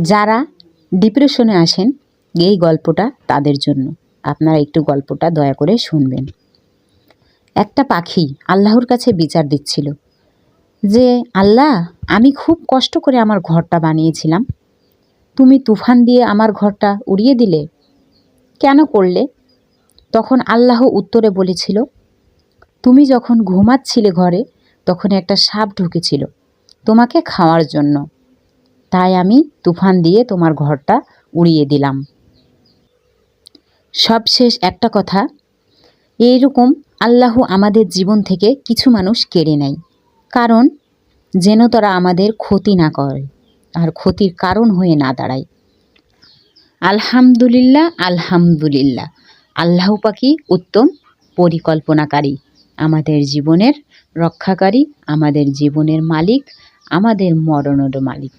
যারা ডিপ্রেশনে আসেন এই গল্পটা তাদের জন্য। আপনারা একটু গল্পটা দয়া করে শুনবেন। একটা পাখি আল্লাহর কাছে বিচার দিচ্ছিল যে, আল্লাহ, আমি খুব কষ্ট করে আমার ঘরটা বানিয়েছিলাম, তুমি তুফান দিয়ে আমার ঘরটা উড়িয়ে দিলে, কেন করলে? তখন আল্লাহ উত্তরে বলেছিল, তুমি যখন ঘুমাচ্ছিলে ঘরে তখন একটা সাপ ঢুকেছিল তোমাকে খাওয়ার জন্য, তাই আমি তুফান দিয়ে তোমার ঘরটা উড়িয়ে দিলাম। সবশেষ একটা কথা, এইরকম আল্লাহ আমাদের জীবন থেকে কিছু মানুষ কেড়ে নেয়, কারণ যেন তারা আমাদের ক্ষতি না করে আর ক্ষতির কারণ হয়ে না দাঁড়ায়। আলহামদুলিল্লাহ, আলহামদুলিল্লাহ, আল্লাহ পাকই উত্তম পরিকল্পনাকারী, আমাদের জীবনের রক্ষাকারী, আমাদের জীবনের মালিক, আমাদের মরণেরও মালিক।